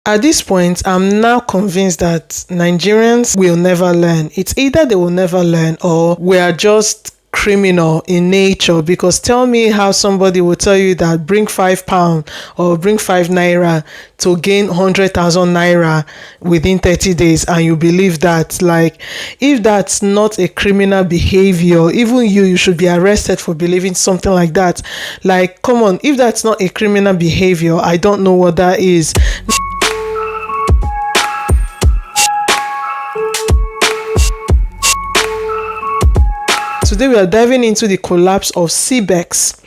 At this point, I'm now convinced that Nigerians will never learn. It's either they will never learn or we are just criminal in nature, because tell me how somebody will tell you that bring £5 or bring 5 naira to gain 100,000 naira within 30 days and you believe that. Like, if that's not a criminal behavior, even you should be arrested for believing something like that. Like, come on, if that's not a criminal behavior, I don't know what that is. Today we are diving into the collapse of CBEX,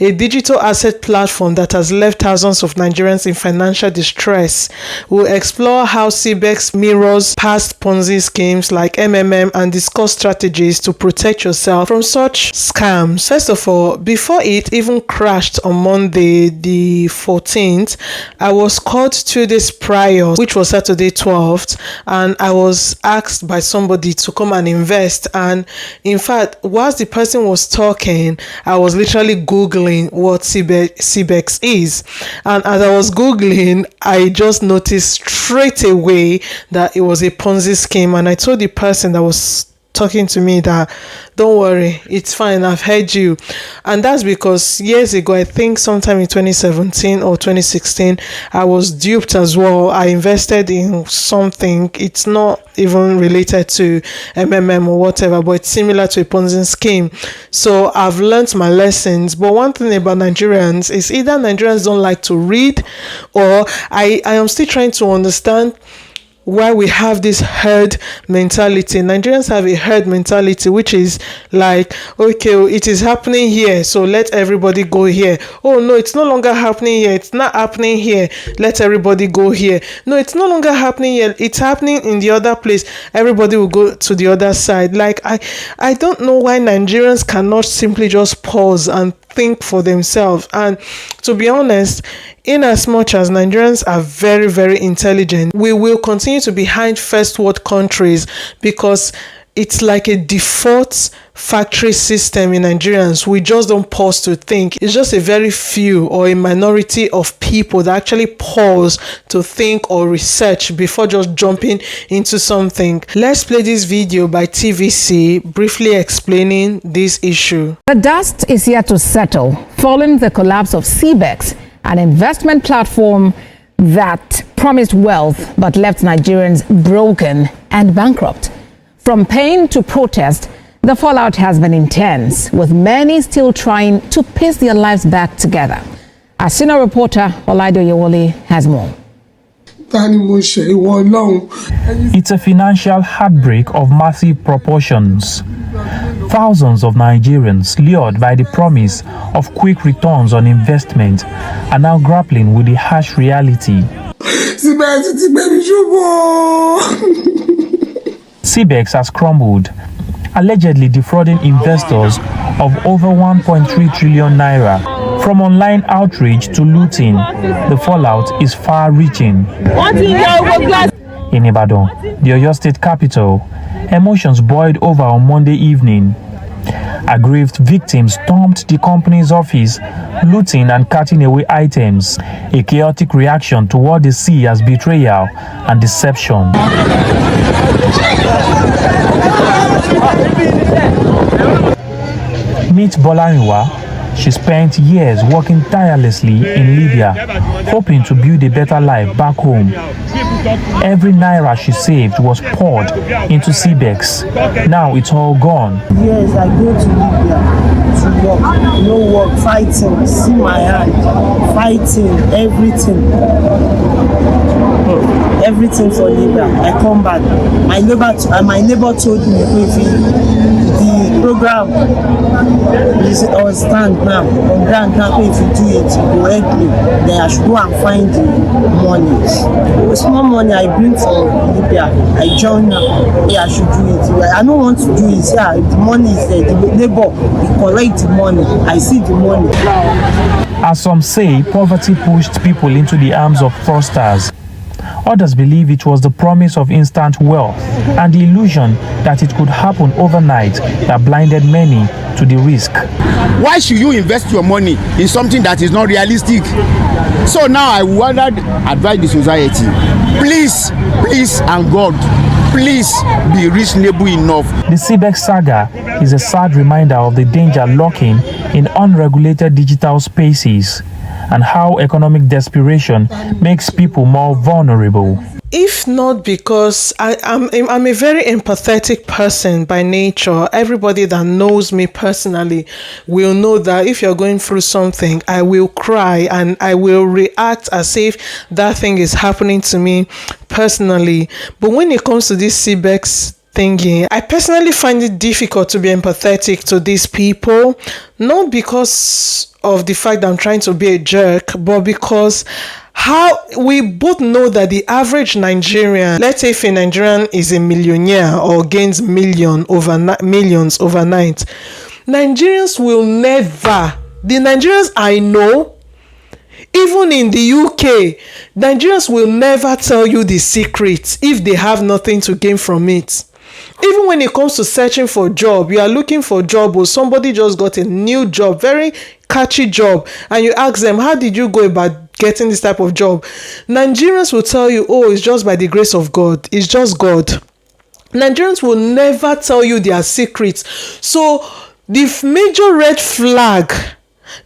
a digital asset platform that has left thousands of Nigerians in financial distress. We'll explore how CBEX mirrors past Ponzi schemes like MMM and discuss strategies to protect yourself from such scams. First of all, before it even crashed on Monday the 14th, I was called 2 days prior, which was Saturday 12th, and I was asked by somebody to come and invest. And in fact, whilst the person was talking, I was literally Googling what CBEX is. And as I was Googling, I just noticed straight away that it was a Ponzi scheme. And I told the person that was talking to me that, don't worry, it's fine, I've heard you. And that's because years ago, I think sometime in 2017 or 2016, I was duped as well. I invested in something, it's not even related to MMM or whatever, but it's similar to a Ponzi scheme. So I've learned my lessons. But one thing about Nigerians is either Nigerians don't like to read, or I am still trying to understand why we have this herd mentality. Nigerians have a herd mentality, which is like, okay, it is happening here, so let everybody go here. Oh no, it's no longer happening here, it's not happening here, let everybody go here. No, it's no longer happening here, it's happening in the other place, everybody will go to the other side. Like, I don't know why Nigerians cannot simply just pause and think for themselves. And to be honest, in as much as Nigerians are very, very intelligent, we will continue to be behind first world countries because it's like a default factory system in Nigerians. We just don't pause to think. It's just a very few or a minority of people that actually pause to think or research before just jumping into something. Let's play this video by TVC briefly explaining this issue. The dust is yet to settle following the collapse of CBEX, an investment platform that promised wealth but left Nigerians broken and bankrupt. From pain to protest, the fallout has been intense, with many still trying to piece their lives back together. Our senior reporter, Olaido Yewole, has more. It's a financial heartbreak of massive proportions. Thousands of Nigerians, lured by the promise of quick returns on investment, are now grappling with the harsh reality. CBEX has crumbled, allegedly defrauding investors of over 1.3 trillion naira. From online outreach to looting, the fallout is far-reaching. In Ibadan, the Oyo State capital, emotions boiled over on Monday evening. Aggrieved victims stormed the company's office, looting and carting away items, a chaotic reaction to what they see as betrayal and deception. Meet Bolariwa. She spent years working tirelessly in Libya, hoping to build a better life back home. Every naira she saved was poured into CBEX. Now it's all gone. Yes, I go to Libya to work, no work, fighting, see my hand, fighting, everything for Libya. I come back. My neighbor told me the program is on stand now, on ground now. If you do it, it will help me. Then I should go and find the money. With small money I bring from Libya, I join now. Yeah, I should do it. I don't want to do it. Yeah, the money is there. The neighbor will collect the money. I see the money. As some say, poverty pushed people into the arms of fraudsters. Others believe it was the promise of instant wealth and the illusion that it could happen overnight that blinded many to the risk. Why should you invest your money in something that is not realistic? So now I would advise the society, please, and God, please be reasonable enough. The CBEX saga is a sad reminder of the danger lurking in unregulated digital spaces and how economic desperation makes people more vulnerable. If not because I'm a very empathetic person by nature, everybody that knows me personally will know that if you're going through something, I will cry and I will react as if that thing is happening to me personally. But when it comes to this CBEX thingy, I personally find it difficult to be empathetic to these people, not because of the fact that I'm trying to be a jerk, but because how we both know that the average Nigerian, let's say if a Nigerian is a millionaire or gains millions overnight, Nigerians will never, the Nigerians I know, even in the UK, Nigerians will never tell you the secret if they have nothing to gain from it. Even when it comes to searching for a job, you are looking for a job or somebody just got a new job, very catchy job, and you ask them, how did you go about getting this type of job? Nigerians will tell you, oh, it's just by the grace of God. It's just God. Nigerians will never tell you their secrets. So the major red flag,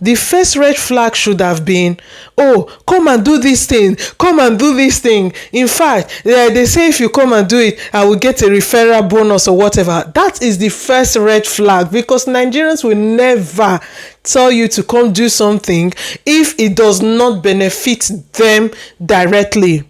the first red flag should have been, oh, come and do this thing. Come and do this thing. In fact, they say if you come and do it, I will get a referral bonus or whatever. That is the first red flag, because Nigerians will never tell you to come do something if it does not benefit them directly.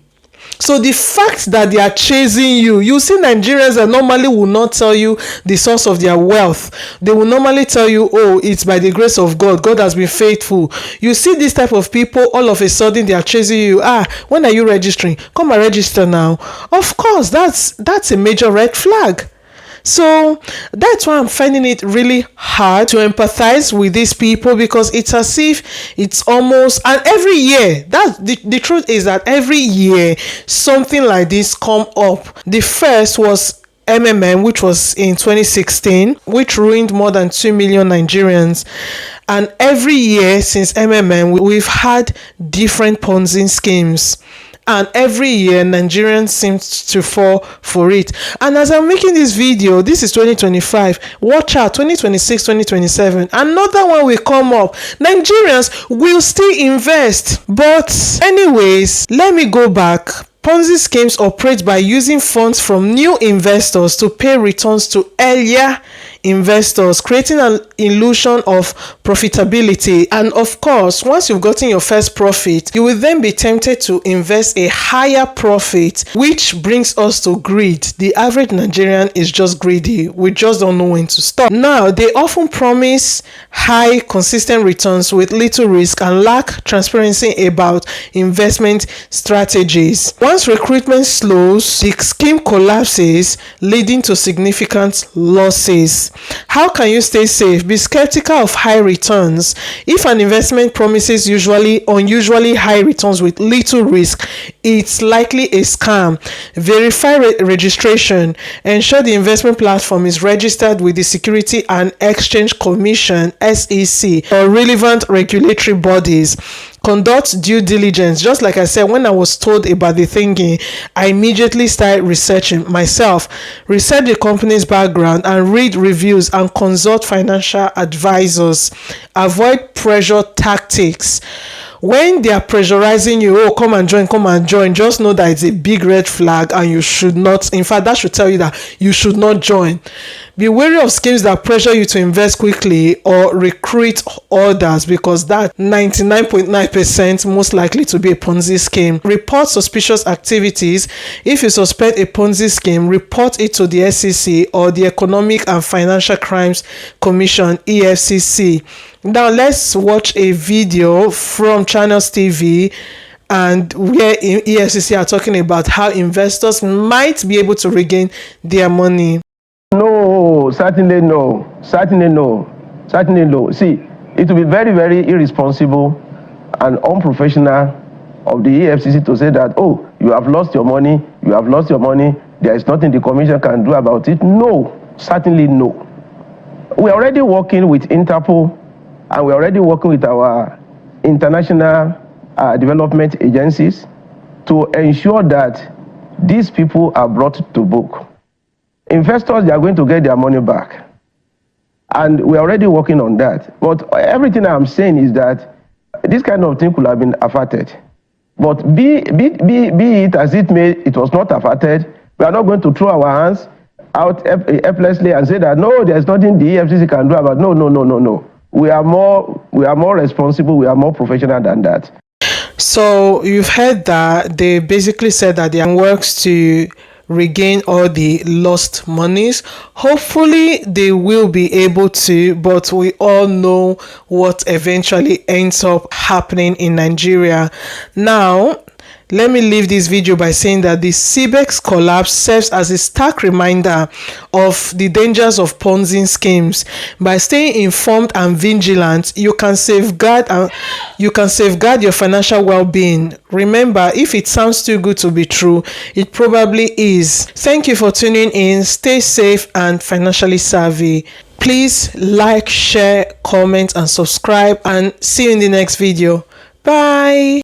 So the fact that they are chasing you see Nigerians that normally will not tell you the source of their wealth. They will normally tell you, oh, it's by the grace of God. God has been faithful. You see this type of people, all of a sudden they are chasing you. When are you registering? Come and register now. Of course, that's a major red flag. So that's why I'm finding it really hard to empathize with these people, because it's as if it's almost, and every year, the truth is that every year something like this come up. The first was MMM, which was in 2016, which ruined more than 2 million Nigerians. And every year since MMM, we've had different Ponzi schemes. And every year, Nigerians seem to fall for it. And as I'm making this video, this is 2025. Watch out, 2026, 2027. Another one will come up. Nigerians will still invest. But anyways, let me go back. Ponzi schemes operate by using funds from new investors to pay returns to earlier investors, creating an illusion of profitability. And of course, once you've gotten your first profit, you will then be tempted to invest a higher profit, which brings us to greed. The average Nigerian is just greedy. We just don't know when to stop. Now, they often promise high, consistent returns with little risk and lack transparency about investment strategies. Once recruitment slows, the scheme collapses, leading to significant losses. How can you stay safe? Be skeptical of high returns. If an investment promises unusually high returns with little risk, it's likely a scam. Verify registration. Ensure the investment platform is registered with the Security and Exchange Commission (SEC) or relevant regulatory bodies. Conduct due diligence. Just like I said, when I was told about the thingy, I immediately started researching myself. Research the company's background and read reviews and consult financial advisors. Avoid pressure tactics. When they are pressurizing you, oh, come and join, just know that it's a big red flag and you should not, in fact, that should tell you that you should not join. Be wary of schemes that pressure you to invest quickly or recruit others, because that 99.9% most likely to be a Ponzi scheme. Report suspicious activities. If you suspect a Ponzi scheme, report it to the SEC or the Economic and Financial Crimes Commission (EFCC). Now let's watch a video from Channels TV, and where EFCC are talking about how investors might be able to regain their money. No, certainly no. See, it will be very, very irresponsible and unprofessional of the EFCC to say that, oh, you have lost your money, there is nothing the commission can do about it. No, certainly no. We're already working with Interpol, and we're already working with our international development agencies to ensure that these people are brought to book. Investors, they are going to get their money back. And we're already working on that. But everything I'm saying is that this kind of thing could have been averted. But be it as it may, it was not averted. We are not going to throw our hands out helplessly and say that, no, there's nothing the EFCC can do about it. No. We are more responsible, we are more professional than that. So you've heard that they basically said that they works to regain all the lost monies. Hopefully they will be able to, but we all know what eventually ends up happening in Nigeria. Now, let me leave this video by saying that the CBEX collapse serves as a stark reminder of the dangers of Ponzi schemes. By staying informed and vigilant, you can safeguard your financial well-being. Remember, if it sounds too good to be true, it probably is. Thank you for tuning in. Stay safe and financially savvy. Please like, share, comment, and subscribe, and see you in the next video. Bye.